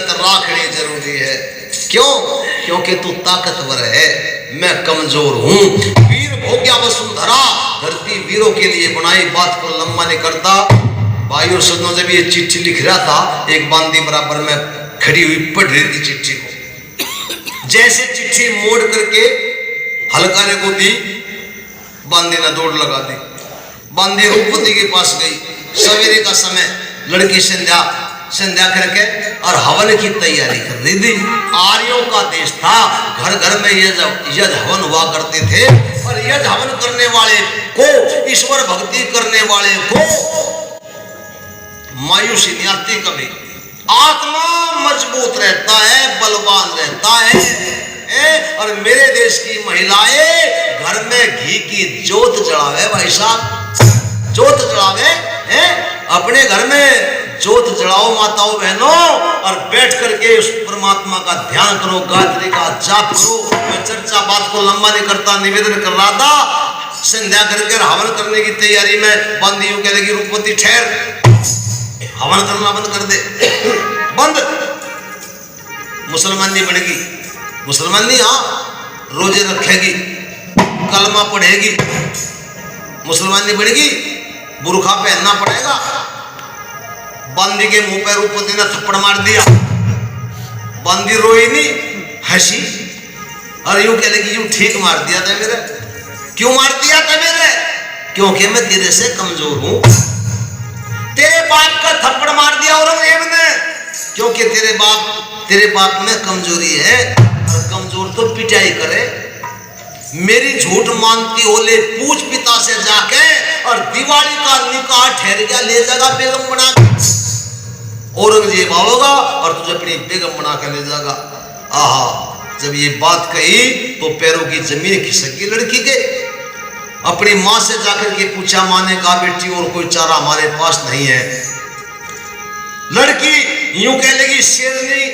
इज्जत राखनी जरूरी है। क्यों? क्योंकि तू ताकतवर है, मैं कमजोर हूं। वीर भोग्या वसुंधरा, धरती वीरों के लिए बनाई, बात को लंबा नहीं करता। भाइयों सज्जनों, जब ये चिट्ठी लिख रहा था, एक बांदी बराबर में खड़ी हुई पढ़ रही थी चिट्ठी को। जैसे चिट्ठी मोड़ करके हलकारे को दी, बांदी ने दौड़ लगा दी। बांदी रूपवती के पास गई। सवेरे का समय, लड़की संध्या करके और हवन की तैयारी कर रही थी। आर्यों का देश था, घर घर में यज्ञ हवन हुआ करते थे, और यज्ञ हवन करने वाले को, ईश्वर भक्ति करने वाले को मायूसी नहीं आती कभी। आत्मा मजबूत रहता है, बलवान रहता है। और मेरे देश की महिलाएं घर में घी की जोत जलावे, भाई साहब, जोत जलावे हैं। अपने घर में जोत जलाओ माताओं बहनों, और बैठ करके उस परमात्मा का ध्यान करो, गायत्री का जाप करो। मैं चर्चा बात को लंबा नहीं करता, निवेदन कर रहा था। संध्या करके हवन करने की तैयारी में बांदियों कह लगी, रूपवती ठहर, हवन करना बंद कर दे। बंद। मुसलमानी बढ़ेगी, मुसलमानी हाँ रोजे रखेगी, कलमा पढ़ेगी, मुसलमानी बढ़ेगी, बुरखा पहनना पड़ेगा। बांदी के मुंह पर रूपवती ने थप्पड़ मार दिया। बांदी रोई नहीं, हंसी, और यूं कह लगी, यूं ठीक मार दिया था मेरे। क्यों मार दिया था मेरे? क्योंकि मैं तेरे से कमजोर हूं। तेरे बाप का थप्पड़ मार दिया औरंगजेब ने, क्योंकि तेरे बाप में कमजोरी है, और कमजोर तो पिटाई करे। मेरी झूठ मानती हो, ले पूछ पिता से जाके, और दिवाली का निकाह ठहर गया, ले जाएगा बेगम बना के। औरंगजेब आओगा और तुझे अपनी बेगम बना के ले जाएगा। आहा, जब ये बात कही तो पैरों की जमीन खिसक गई लड़की के। अपनी माँ से जाकर के पूछा, माँ ने कहा, बेटी और कोई चारा हमारे पास नहीं है। लड़की यूं कह लगी, शेरनी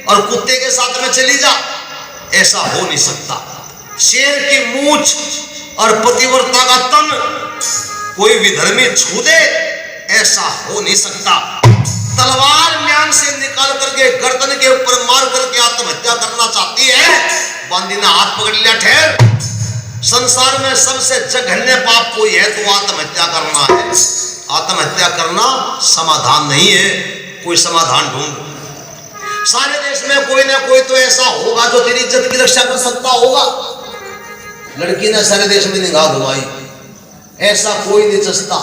और कुत्ते के साथ में चली जा, ऐसा हो नहीं सकता। शेर की मूंछ और पतिव्रता का तन कोई विधर्मी छू दे, ऐसा हो नहीं सकता। तलवार म्यान से निकाल करके गर्दन के ऊपर मार करके आत्महत्या करना चाहती है। बांदी ने हाथ पकड़ लिया, ठहर, संसार में सबसे जघन्य पाप कोई है तो आत्महत्या करना है। आत्महत्या करना समाधान नहीं है, कोई समाधान ढूंढ। सारे देश में कोई ना कोई तो ऐसा होगा जो तेरी इज्जत की रक्षा कर सकता होगा। लड़की ने सारे देश में निगाह घुमाई, ऐसा कोई नहीं चस्ता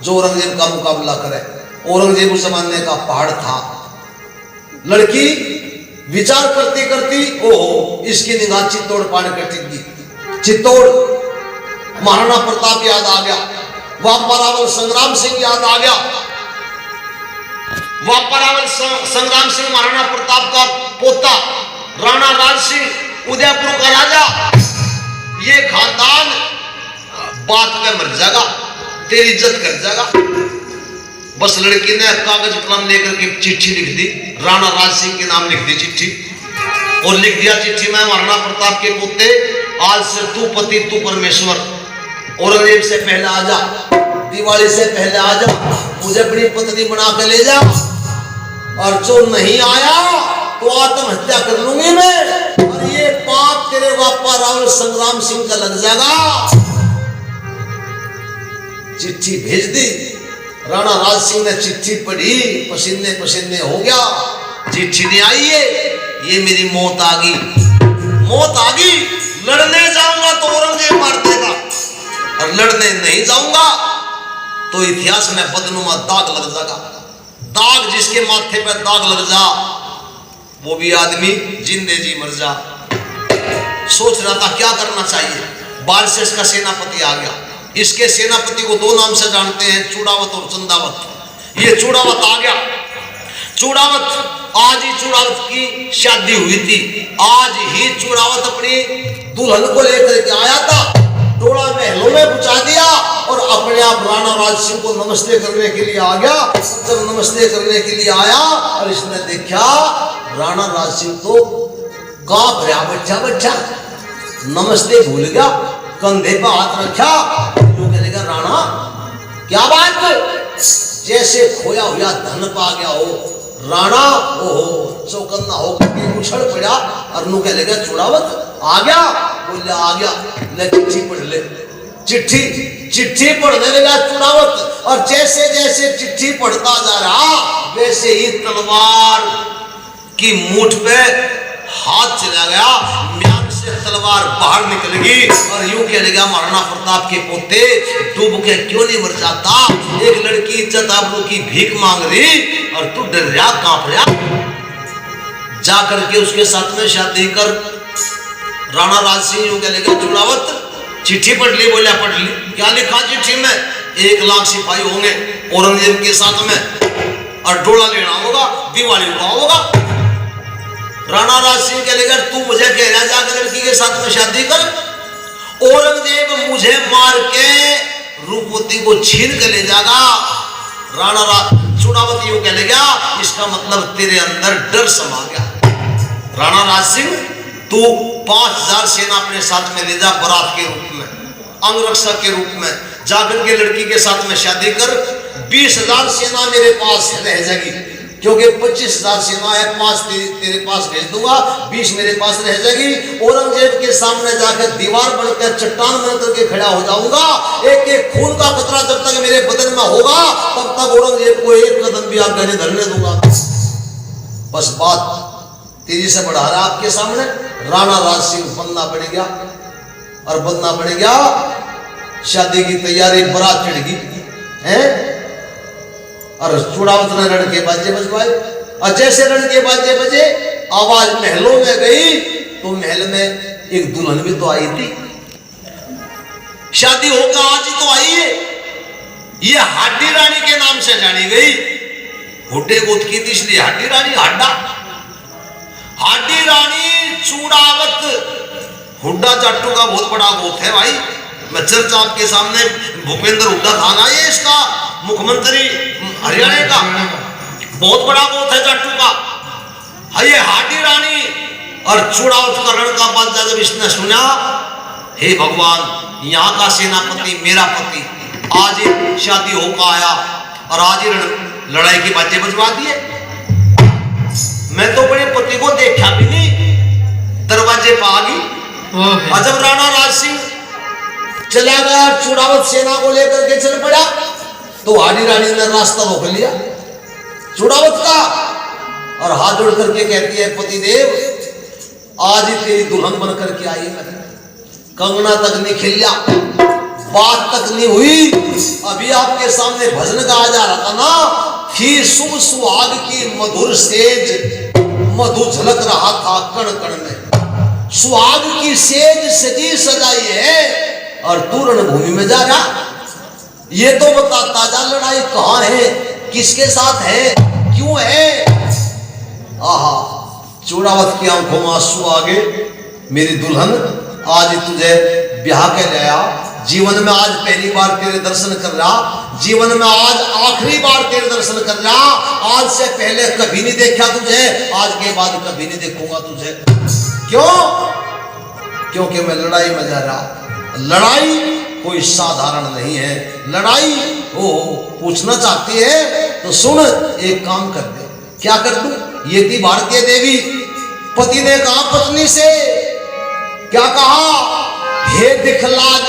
जो औरंगजेब का मुकाबला करे। औरंगजेब उस जमाने का पहाड़ था। लड़की विचार करती करती, ओहो, इसकी निगाह चित्तौड़ पहाड़ पर टिक गई। चित्तौड़, महाराणा प्रताप याद आ गया, वापरावल संग्राम सिंह याद आ गया। वापरावल संग्राम सिंह महाराणा प्रताप का पोता, राणा राज सिंह उदयपुर का राजा। ये खानदान बात में मर जाएगा, तेरी इज्जत कर जाएगा। बस लड़की ने कागज कलम लेकर के चिट्ठी लिख दी, राणा राज सिंह के नाम लिख दी चिट्ठी, और लिख दिया चिट्ठी में, महाराणा प्रताप के पोते, आज से तू पति तू परमेश्वर। औरंगजेब से पहले आ जा, दिवाली से पहले आ जा, मुझे अपनी पत्नी बना के ले जा, और जो नहीं आया तो आत्महत्या कर लूंगी मैं, और ये पाप तेरे बापा रावल संग्राम सिंह का लग जाएगा। चिट्ठी भेज दी। राणा राज सिंह ने चिट्ठी पढ़ी, पसीने पसीने हो गया। चिट्ठी नहीं आई है, ये मेरी मौत आ गई, मौत आ गई। लड़ने जाऊंगा तो औरंगजेब मार देगा, और लड़ने नहीं जाऊंगा तो इतिहास में बदनुमा दाग लग जाएगा। दाग, जिसके माथे पर दाग लग जा वो भी आदमी जिंदे जी मर जा। सोच रहा था क्या करना चाहिए। बाहर से इसका सेनापति आ गया। इसके सेनापति को दो नाम से जानते हैं, चूड़ावत और चंदावत। ये चूड़ावत आ गया। चूड़ावत, आज ही चूड़ावत की शादी हुई थी। आज ही चूड़ावत अपनी दुल्हन को लेकर के आया था, डोला महलों में पहुंचा दिया, और अपने आप राणा राज सिंह को नमस्ते करने के लिए आ गया। जब नमस्ते करने के लिए आया और इसने देखा राणा राज सिंह तो कांप रहा, बच्चा नमस्ते भूल गया, कंधे पर हाथ रखा। जो कहेगा, राणा क्या बात, जैसे खोया हुआ धन पा गया हो। राणा, ओहो, सो करना होगा कि उछल पड़ा और नु कह लेगा चुड़ावत आ गया, बोले आ गया, ले चिट्ठी पढ़ ले। चिट्ठी पढ़ने लगा चुड़ावत, और जैसे जैसे चिट्ठी पढ़ता जा रहा वैसे ही तलवार की मूठ पे हाथ चला गया, म्यान से तलवार बाहर निकल गई और यूं कह लगा महाराणा प्रताप के पोते डूब के क्यों नहीं मर जाता, एक लड़की इज्जत आबरू की भीख मांग रही और तू डर रहा कांप रहा, जा करके उसके साथ में शादी कर। राणा राज सिंह यूं कह लगा चुड़ावत चिट्ठी पढ़ ली, बोला पढ़ ली, क्या लिखा चिट्ठी में, 1 लाख सिपाही होंगे औरंगजेब के साथ में और डोला लेना होगा, दिवाली को होगा। राणा राज सिंह कह लेगा तू मुझे कह रहा जाकर लड़की के साथ में शादी कर, औरंगजेब मुझे मार के रूपवती को छीन कर ले जाएगा। राणा चुड़ावत यूं कह लेगा इसका मतलब तेरे अंदर डर समा गया। राणा राज सिंह तू 5000 सेना अपने साथ में ले जा, बारात के रूप में, अंगरक्षक के रूप में, जाकर के लड़की के साथ में शादी कर। 20,000 सेना मेरे पास रह जाएगी, क्योंकि 25,000 सेना है, 5 तेरे पास भेज दूंगा, 20 मेरे पास रह जाएगी। औरंगजेब के सामने जाकर दीवार बनकर चट्टान बनकर के खड़ा हो जाऊंगा, एक एक खून का कतरा जब तक मेरे बदन में होगा तब तक औरंगजेब को एक कदम भी आगे नहीं धरने दूंगा। बस बात तेजी से बढ़ा रहा आपके सामने। राणा राज सिंह बनना पड़ गया, और बनना पड़ गया, शादी की तैयारी, बारात चढ़ गई है, और चुड़ावत ने रण के बाजे बजवाए, और जैसे रण के बाजे बजे आवाज महलों में गई तो महल में एक दुल्हन भी तो आई थी, शादी होकर आज ही तो आई है, ये हाडी रानी के नाम से जानी गई। हुड्डे गोद की थी इसलिए हाडी रानी, हाडी रानी चूड़ावत। हुड्डा जाट्टू का बहुत बड़ा गोत है भाई, मैं चर्चा आपके सामने, भूपेंद्र हुड्डा थाना है इसका, मुख्यमंत्री हरियाणा का, बहुत बड़ा गोत है जाट्टू का। ये हाडी रानी और चूड़ावत का रण का बात जब इसने सुना, हे भगवान यहाँ का सेनापति मेरा पति आज ही शादी होकर आया और आज ही लड़ाई के बाजे बजवा दिए। मैं तो अपने पति को देखा भी नहीं, दरवाजे पर आ गई। और जब राणा राज सिंह चला गया, चुड़ावत सेना को लेकर के चल पड़ा, तो हाडी रानी ने रास्ता रोक लिया चुड़ावत का, और हाथ जोड़ करके कहती है पतिदेव आज ही तेरी दुल्हन बन करके आई मैं, कंगना तक नहीं खिलिया, बात तक नहीं हुई, अभी आपके सामने भजन गाया जा रहा था ना, थी शुभ सुहाग की मधुर सेज, मधु झलक रहा था कण कण में, सुहाग की सेज सजी सजाई है और तू रणभूमि में जा रहा। ये तो बता ताजा लड़ाई कहां है, किसके साथ है, क्यों है। आहा, चूड़ावत की आंखों में आंसू आ गए, मेरी दुल्हन आज तुझे ब्याह के लाया, जीवन में आज पहली बार तेरे दर्शन कर रहा, जीवन में आज आखिरी बार तेरे दर्शन कर रहा, आज से पहले कभी नहीं देखा तुझे, आज के बाद कभी नहीं देखूंगा तुझे। क्यों? क्योंकि मैं लड़ाई में जा रहा। लड़ाई कोई साधारण नहीं है, लड़ाई वो पूछना चाहती है तो सुन, एक काम कर दे। क्या कर दूं? ये थी भारतीय देवी, पति ने कहा पत्नी से, क्या कहा, हे दिखलाज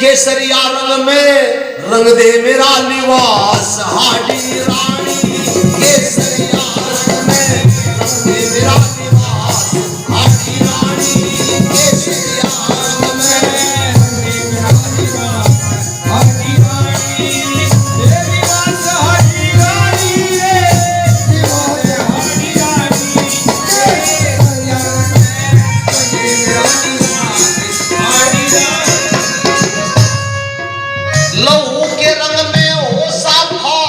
केसरिया रंग में रंग दे मेरा निवास, हाडी रानी केसरिया रंग में रंग दे मेरा निवास, हाडी रानी केसरिया रंग में रंग दे मेरा निवास, हाडी रानी तेरी बात, हाडी रानी निवास, हाडी रानी केसरिया रंग में रंग दे मेरा निवास, हाडी रानी। लहू के रंग में हो साफा,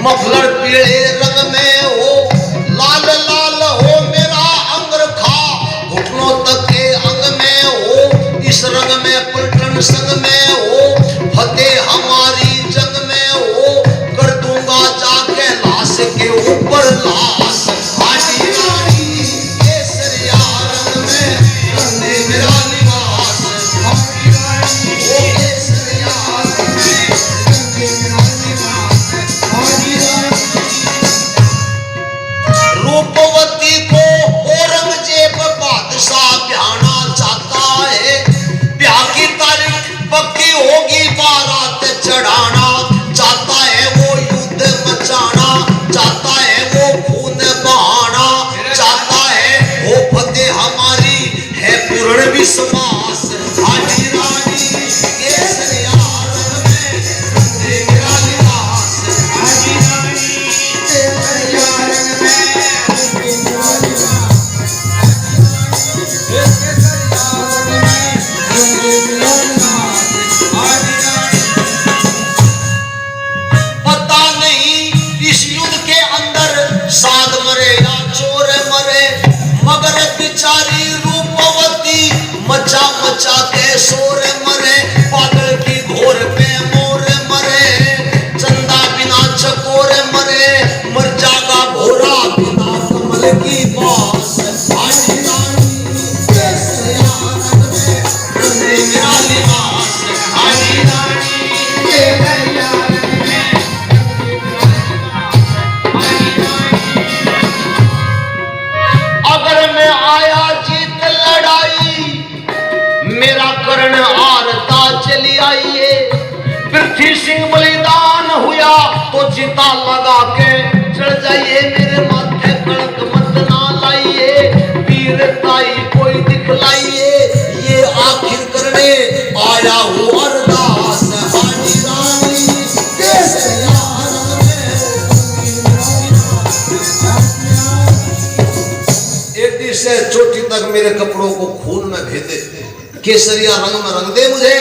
मफलर पीले रंग में हो, लाल लाल हो मेरा अंगरखा, घुटनों तक के अंग में हो, इस रंग में पलटन संग में हो, फतेह हमारी जंग में हो, कर दूंगा जाके लाश के ऊपर लाश, हाडी रानी केसरिया रंग में रंग दे मेरा निवास, हाडी रानी केसरिया रंग में रंग दे मेरा निवास, हाडी रानी। बारात चढ़ाना, चाहता है वो युद्ध मचाना, चाहता है वो खून बहाना, चाहता है वो फतेह हमारी है पूर्ण विश्वास। हाडी रानी केसरिया रंग में मेरा लिबास, हाडी रानी केसरिया रंग में मेरा लिबास, केसरिया रंग में मेरा लिबास, हाडी रानी। पता नहीं इस युद्ध के अंदर साध मरे या चोर मरे, मगर बिचारी रूपवती मचा मचा के शोर मरे, पागल की घोर पे मोर मरे, चंदा बिना चकोर मरे, मर जागा भोरा बिना कमल की बास। हाडी रानी केसरिया रंग में मेरा लिबास, हाडी रानी केसरिया रंग में हाडी रानी। अगर मैं आया जीत लड़ाई, मेरा कर्ण आरता चली आइए, पृथ्वी सिंह बलिदान हुआ तो चिता लगा के चढ़ जाइए, मेरे माथे कणक मत ना लाइए, वीरताई कोई दिखलाइए, ये आखिर करने आया हूँ अरदास। हाडी रानी केसरिया रंग में एड़ी से चोटी तक मेरे कपड़ों को खून में भेदे, केसरिया रंग में रंग दे मुझे,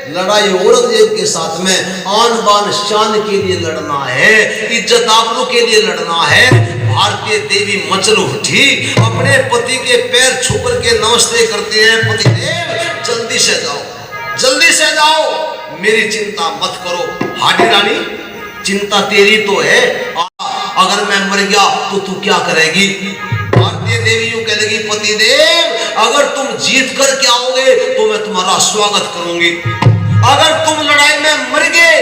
लड़ाई औरंगजेब के साथ में आन बान शान के लिए लड़ना है, इज्जत आबरू के लिए लड़ना है। भारतीय देवी मचल उठी, अपने पति के पैर छू करके नमस्ते करते हैं, पतिदेव जल्दी से जाओ, जल्दी से जाओ, मेरी चिंता मत करो। हाडी रानी चिंता तेरी तो है, अगर मैं मर गया तो तू क्या करेगी? भारतीय देवी यूं कह लगी, पतिदेव अगर तुम जीत कर के आओगे तो मैं तुम्हारा स्वागत करूंगी, अगर तुम लड़ाई में मर गए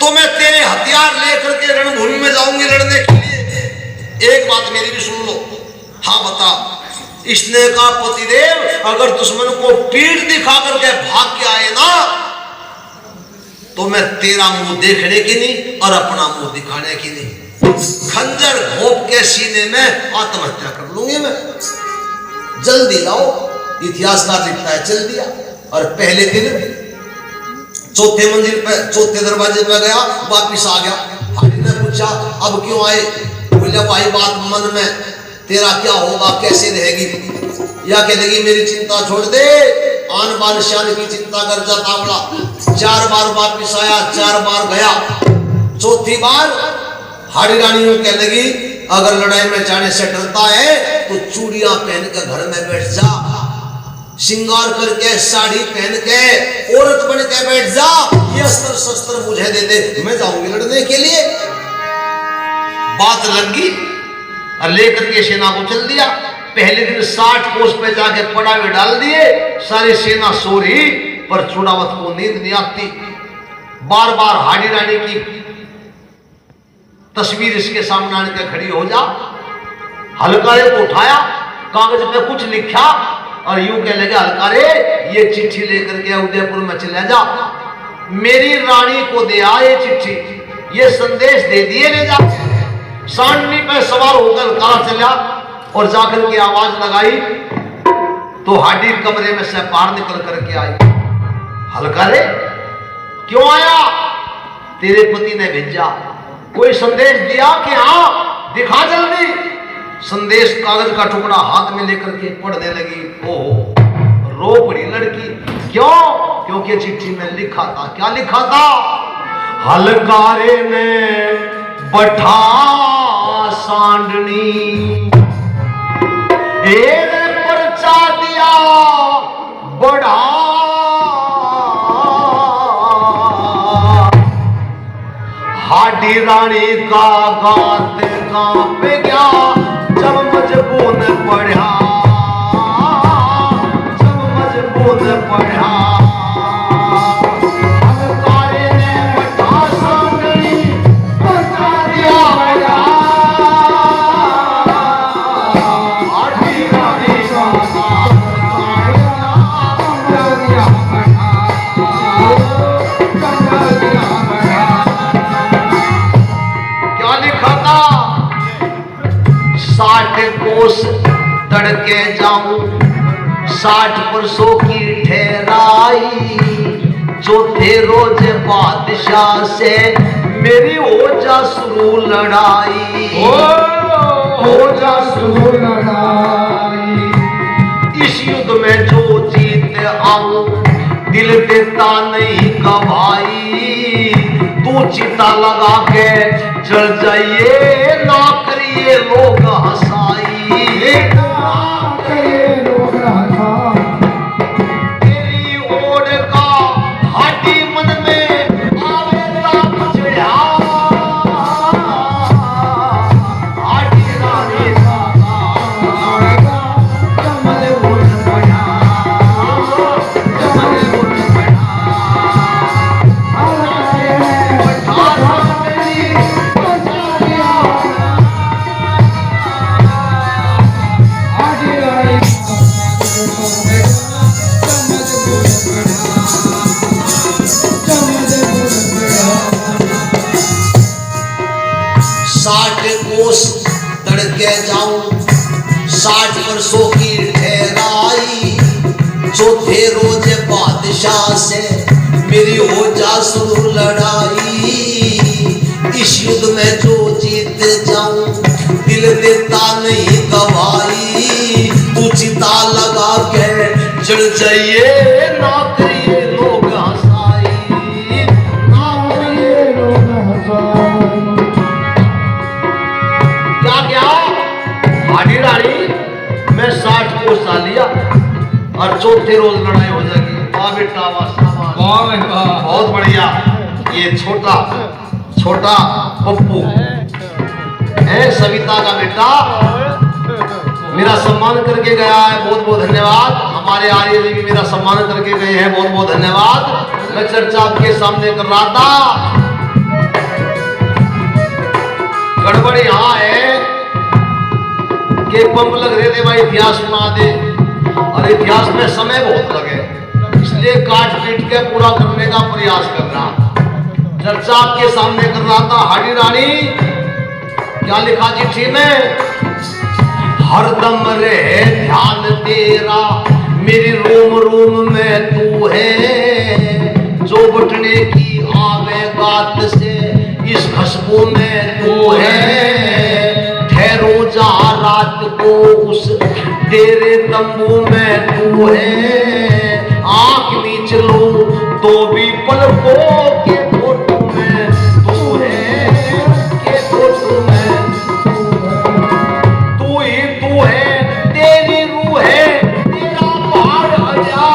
तो मैं तेरे हथियार लेकर के रणभूमि में जाऊंगी लड़ने के लिए। एक बात मेरी भी सुन लो। हाँ बता। इसने कहा, पतिदेव अगर दुश्मन को पीठ दिखा करके भाग के आए ना तो मैं तेरा मुंह देखने की नहीं और अपना मुंह दिखाने की नहीं, खंजर घोंप के सीने में आत्महत्या कर लूंगी मैं। जल्दी लाओ। इतिहासकार लिखता है चल दिया, और पहले दिन चौथे मंजिल पे चौथे दरवाजे पे गया, वापिस आ गया। हाडी ने पूछा अब क्यों आए? बोले भाई बात मन में, तेरा क्या होगा, कैसे रहेगी? या कहेगी मेरी चिंता छोड़ दे, आन बान शान की चिंता कर जा तावड़ा। 4 बार वापिस आया, 4 बार गया, चौथी बार हाडी रानी कह लगी अगर लड़ाई में जाने से डरता है तो चूड़ियां पहन के घर में बैठ जा, श्रृंगार करके साड़ी पहन के औरत बन के बैठ जा, ये अस्त्र शस्त्र मुझे दे दे, मैं जाऊंगी लड़ने के लिए। बात लगी और लेकर के सेना को चल दिया। पहले दिन 60 कोस पे जाके पड़ावे डाल दिए, सारी सेना सो रही, पर चूड़ावत को नींद नहीं आती। बार बार हाडी रानी की तस्वीर इसके सामने आने के खड़ी हो जा। हलकारे को उठाया, कागज पे कुछ लिखा और यूं कह लगे हलकारे ये चिट्ठी लेकर के उदयपुर में चले जा, मेरी रानी को दे आ ये चिट्ठी, ये संदेश दे दिए ले जा। सांडनी पे सवार होकर हलकारा चला और जाकर की आवाज लगाई तो हाडी कमरे में से बाहर निकल करके आई। हलकारे क्यों आया? तेरे पति ने भेजा, कोई संदेश दिया कि हाँ दिखा जल्दी। संदेश कागज का टुकड़ा हाथ में लेकर के पढ़ने लगी। ओहो, रो पड़ी लड़की। क्यों? क्योंकि चिट्ठी में लिखा था। क्या लिखा था? हलकारे ने बैठा सांडनी, पर्चा दिया बढ़ा, हाडी रानी का गात कांप गया जब मजबूत पढ़ा, जब मजबूत पढ़ा। हलकारे ने बैठा सांडनी, पर्चा दिया बढ़ा, हाडी रानी का गात कांप गया जब मजबूत पढ़ा। तड़के जाऊं 60 वर्षों की ठहराई, चौथे रोज बादशाह से मेरी हो जा शुरू लड़ाई, हो जा शुरू लड़ाई। इस युद्ध में जो जीत आऊं दिल देता नहीं गवाई, तू चिता लगा के जल जाइए ना करिए लोग हंसाई, तेरी ओर का हाटी मन में आवेला मुझे हाटी रानी तड़के जाऊं 60 वर्षों की ठहराई, चौथे रोज बादशाह से मेरी हो जा शुरू लड़ाई, इस युद्ध में जो जीत जाऊं दिल देता नहीं गवाई, तू चिता लगा के जल जाइए ना करिए लोग हंसाई, ना करिए लोग हंसाई। हाडी रानी मैं 60 को साल लिया और चौथे रोज लड़ाई हो जाएगी। वाह बेटा वाह, बहुत बढ़िया। ये छोटा छोटा पप्पू है सविता का बेटा, मेरा सम्मान करके गया है, बहुत बहुत धन्यवाद। हमारे आर्य जी भी मेरा सम्मान करके गए हैं, बहुत बहुत धन्यवाद। मैं चर्चा आपके सामने कर रहा था, गड़बड़ यहाँ है कि पंप लग रहे थे भाई इतिहास सुना दे, और इतिहास में समय बहुत लगे, इसलिए काट पीट के पूरा करने का प्रयास कर रहा। चर्चा आपके सामने कर रहा था। हाडी रानी क्या लिखा चिट्ठी में, हरदम रहे ध्यान तेरा मेरी रोम रोम में तू है, जो बटने की आवे गात से इस खुशबू में तू है, ठहरो जा रात को उस तेरे तंबू में तू है, आंख नीच लो तो भी पलकों के फोटो में तू है, के फोटो में तू ही तू है, तेरी रूह है, तेरा पहाड़ आजा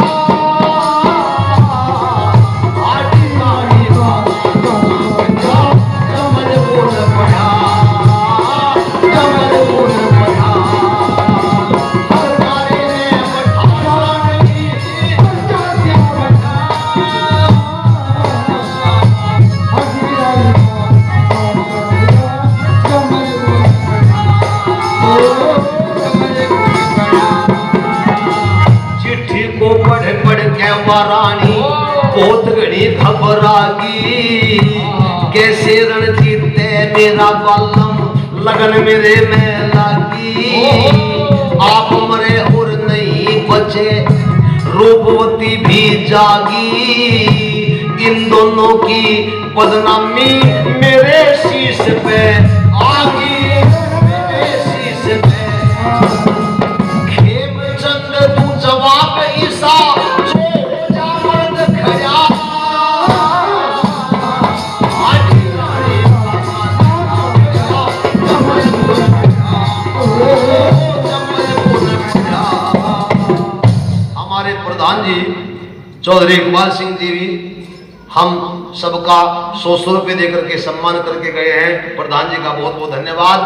हाडी रानी रानी बहुत घड़ी घबरागी, कैसे रण जीते मेरा बालम लगन मेरे में लागी, आप मरे और नहीं बचे रूपवती भी जागी, इन दोनों की बदनामी मेरे शीश पे आगी, मेरे शीश पे। खेमचंद तू जवाब ईसा प्रधान जी चौधरी इकबाल सिंह जी भी हम सबका 100 रुपए देकर के सम्मान करके गए हैं। प्रधान जी का बहुत बहुत धन्यवाद।